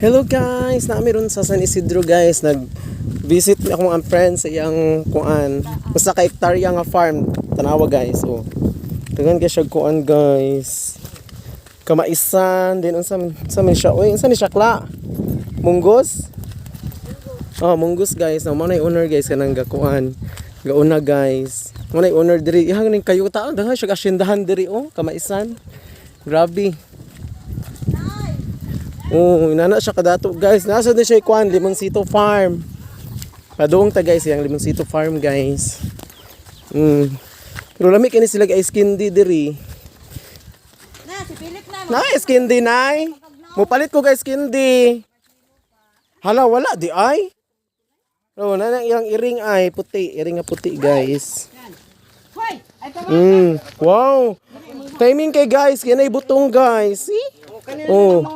Hello guys, ron sa San Isidro guys. Nag-visit mi ako mga friends sa iyang kuan. Basta ka hektarya nga farm. Tanawa guys. Oh. Dagan kay siya kuan guys. Kamaisan din unsa man siya. Oy, unsa ni siya kla? Munggos? Oh, munggos guys. Mo na owner guys kanang gakuan. Gauna guys. Mo na owner diri. Ihang ning kayuta, daghan siya kasindahan diri oh, kamaisan. Grabe. Oh, inana siya kadato guys. Nasa din siya ikuan, Limoncito Farm. Padung ta guys, yang Limoncito Farm guys. Pero lami kini sila guys kindi diri. Na, si Philip na. Na kindi nay. Mupalit ko guys kindi. Hala wala di ay. Oh, na yang iring ay puti, iring nga puti guys. Hoy, ay Wow. Timing kay guys, kinay butong guys. See? Oh.